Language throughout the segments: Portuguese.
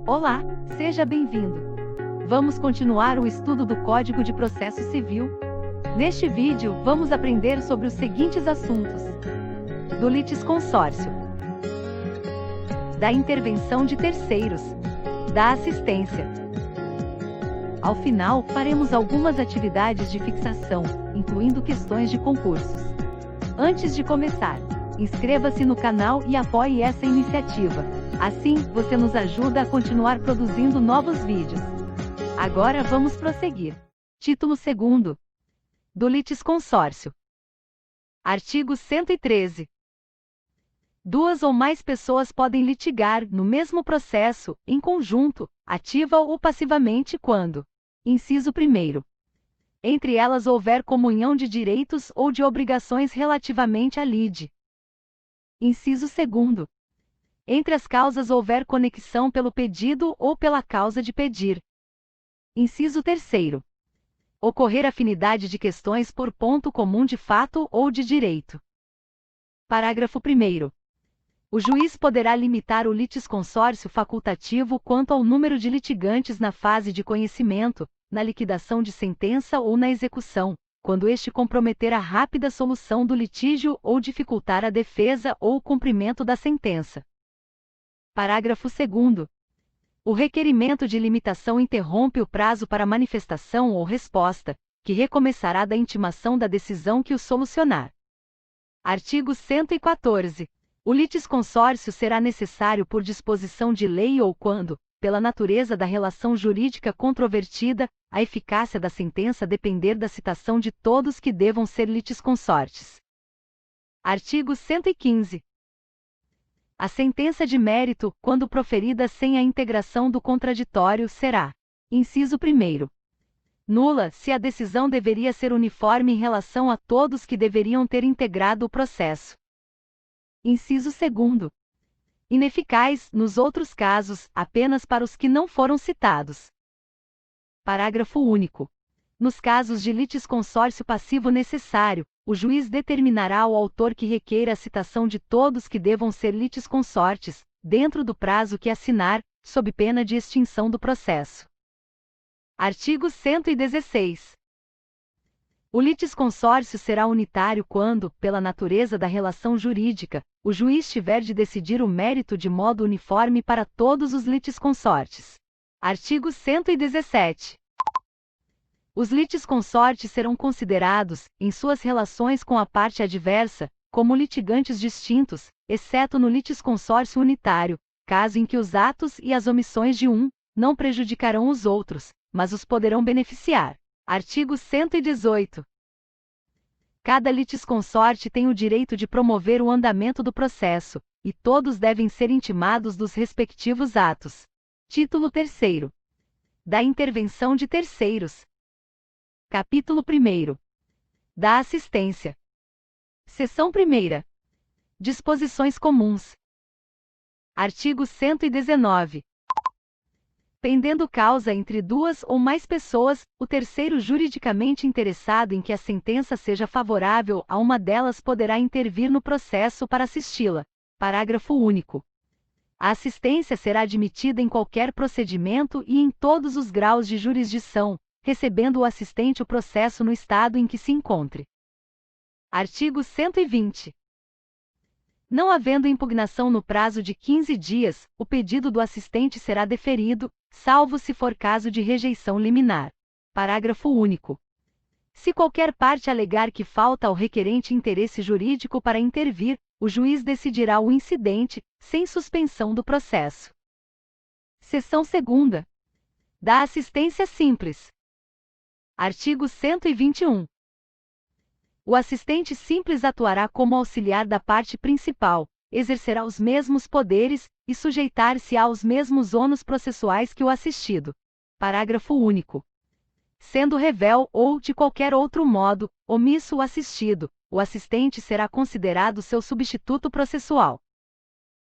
Olá, seja bem-vindo. Vamos continuar o estudo do Código de Processo Civil. Neste vídeo, vamos aprender sobre os seguintes assuntos: do litisconsórcio, da intervenção de terceiros, da assistência. Ao final, faremos algumas atividades de fixação, incluindo questões de concursos. Antes de começar, inscreva-se no canal e apoie essa iniciativa. Assim, você nos ajuda a continuar produzindo novos vídeos. Agora vamos prosseguir. Título 2º. Do litisconsórcio. Artigo 113. Duas ou mais pessoas podem litigar no mesmo processo, em conjunto, ativa ou passivamente quando: inciso 1º. Entre elas houver comunhão de direitos ou de obrigações relativamente à lide. Inciso 2º. Entre as causas houver conexão pelo pedido ou pela causa de pedir. Inciso 3º. Ocorrer afinidade de questões por ponto comum de fato ou de direito. Parágrafo 1º. O juiz poderá limitar o litisconsórcio facultativo quanto ao número de litigantes na fase de conhecimento, na liquidação de sentença ou na execução, quando este comprometer a rápida solução do litígio ou dificultar a defesa ou o cumprimento da sentença. Parágrafo 2º. O requerimento de limitação interrompe o prazo para manifestação ou resposta, que recomeçará da intimação da decisão que o solucionar. Artigo 114. O litisconsórcio será necessário por disposição de lei ou quando, pela natureza da relação jurídica controvertida, a eficácia da sentença depender da citação de todos que devam ser litisconsortes. Artigo 115. A sentença de mérito, quando proferida sem a integração do contraditório, será: inciso 1º. Nula, se a decisão deveria ser uniforme em relação a todos que deveriam ter integrado o processo. Inciso 2º. Ineficaz, nos outros casos, apenas para os que não foram citados. Parágrafo único. Nos casos de litisconsórcio passivo necessário, o juiz determinará ao autor que requeira a citação de todos que devam ser litisconsortes, dentro do prazo que assinar, sob pena de extinção do processo. Artigo 116. O litisconsórcio será unitário quando, pela natureza da relação jurídica, o juiz tiver de decidir o mérito de modo uniforme para todos os litisconsortes. Artigo 117. Os litisconsortes serão considerados, em suas relações com a parte adversa, como litigantes distintos, exceto no litisconsórcio unitário, caso em que os atos e as omissões de um não prejudicarão os outros, mas os poderão beneficiar. Artigo 118. Cada litisconsorte tem o direito de promover o andamento do processo, e todos devem ser intimados dos respectivos atos. Título 3º. Da intervenção de terceiros. Capítulo 1º. Da assistência. Seção 1ª. Disposições comuns. Artigo 119. Pendendo causa entre duas ou mais pessoas, o terceiro juridicamente interessado em que a sentença seja favorável a uma delas poderá intervir no processo para assisti-la. Parágrafo único. A assistência será admitida em qualquer procedimento e em todos os graus de jurisdição, recebendo o assistente o processo no estado em que se encontre. Artigo 120. Não havendo impugnação no prazo de 15 dias, o pedido do assistente será deferido, salvo se for caso de rejeição liminar. Parágrafo único. Se qualquer parte alegar que falta ao requerente interesse jurídico para intervir, o juiz decidirá o incidente, sem suspensão do processo. Seção 2ª. Da assistência simples. Artigo 121. O assistente simples atuará como auxiliar da parte principal, exercerá os mesmos poderes e sujeitar-se aos mesmos ônus processuais que o assistido. Parágrafo único. Sendo revel ou, de qualquer outro modo, omisso o assistido, o assistente será considerado seu substituto processual.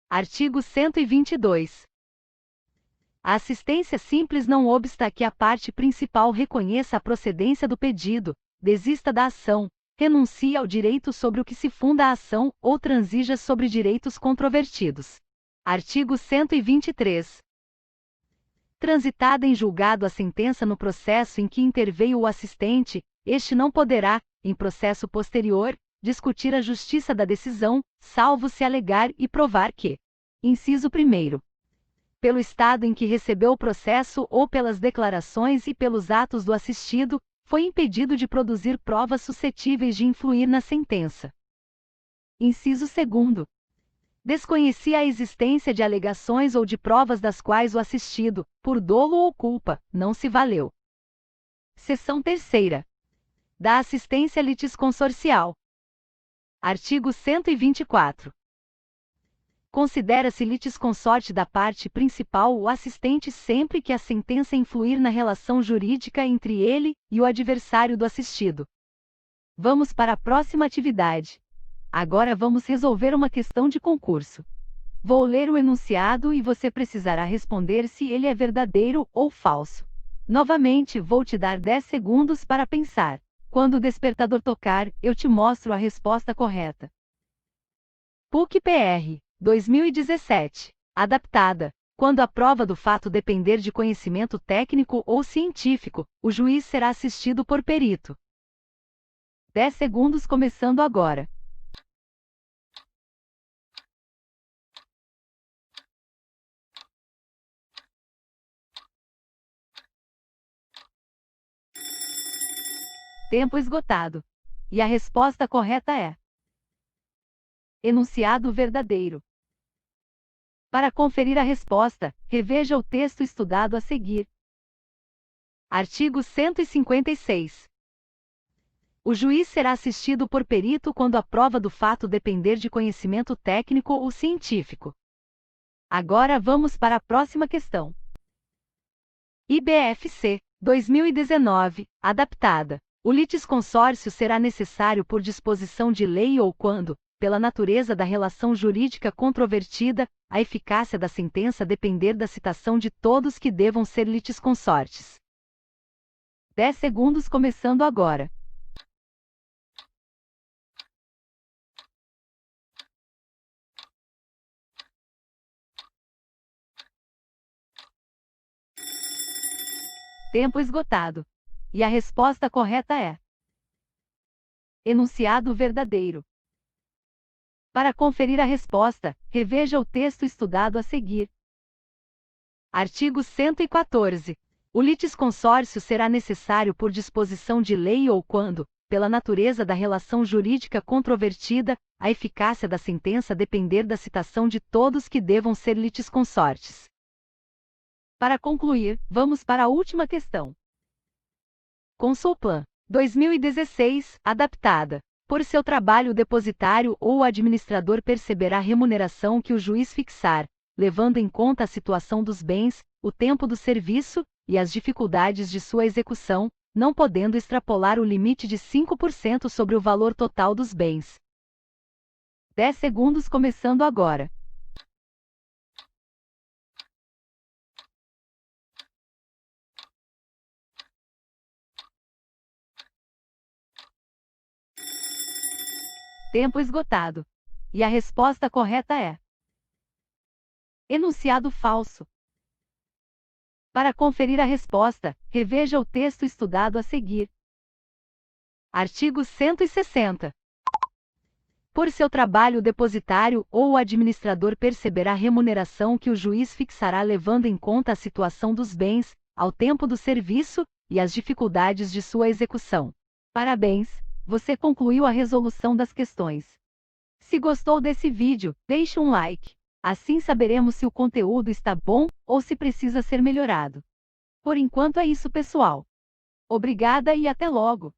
Artigo 122. A assistência simples não obsta que a parte principal reconheça a procedência do pedido, desista da ação, renuncie ao direito sobre o que se funda a ação ou transija sobre direitos controvertidos. Artigo 123. Transitada em julgado a sentença no processo em que interveio o assistente, este não poderá, em processo posterior, discutir a justiça da decisão, salvo se alegar e provar que: inciso 1º, pelo estado em que recebeu o processo ou pelas declarações e pelos atos do assistido, foi impedido de produzir provas suscetíveis de influir na sentença. Inciso 2º, desconhecia a existência de alegações ou de provas das quais o assistido, por dolo ou culpa, não se valeu. Seção 3ª. Da assistência litisconsorcial. Artigo 124. Considera-se litisconsorte da parte principal o assistente sempre que a sentença influir na relação jurídica entre ele e o adversário do assistido. Vamos para a próxima atividade. Agora vamos resolver uma questão de concurso. Vou ler o enunciado e você precisará responder se ele é verdadeiro ou falso. Novamente, vou te dar 10 segundos para pensar. Quando o despertador tocar, eu te mostro a resposta correta. PUC-PR 2017. Adaptada. Quando a prova do fato depender de conhecimento técnico ou científico, o juiz será assistido por perito. 10 segundos começando agora. Tempo esgotado. E a resposta correta é: enunciado verdadeiro. Para conferir a resposta, reveja o texto estudado a seguir. Artigo 156. O juiz será assistido por perito quando a prova do fato depender de conhecimento técnico ou científico. Agora vamos para a próxima questão. IBFC 2019, adaptada. O litisconsórcio será necessário por disposição de lei ou quando, pela natureza da relação jurídica controvertida, a eficácia da sentença depender da citação de todos que devam ser litisconsortes. 10 segundos começando agora. Tempo esgotado. E a resposta correta é: enunciado verdadeiro. Para conferir a resposta, reveja o texto estudado a seguir. Artigo 114. O litisconsórcio será necessário por disposição de lei ou quando, pela natureza da relação jurídica controvertida, a eficácia da sentença depender da citação de todos que devam ser litisconsortes. Para concluir, vamos para a última questão. Consulplan 2016, adaptada. Por seu trabalho o depositário ou o administrador perceberá a remuneração que o juiz fixar, levando em conta a situação dos bens, o tempo do serviço e as dificuldades de sua execução, não podendo extrapolar o limite de 5% sobre o valor total dos bens. 10 segundos começando agora. Tempo esgotado. E a resposta correta é: enunciado falso. Para conferir a resposta, reveja o texto estudado a seguir. Artigo 160. Por seu trabalho o depositário ou o administrador perceberá a remuneração que o juiz fixará levando em conta a situação dos bens, ao tempo do serviço e as dificuldades de sua execução. Parabéns! Você concluiu a resolução das questões. Se gostou desse vídeo, deixe um like. Assim saberemos se o conteúdo está bom ou se precisa ser melhorado. Por enquanto é isso, pessoal. Obrigada e até logo!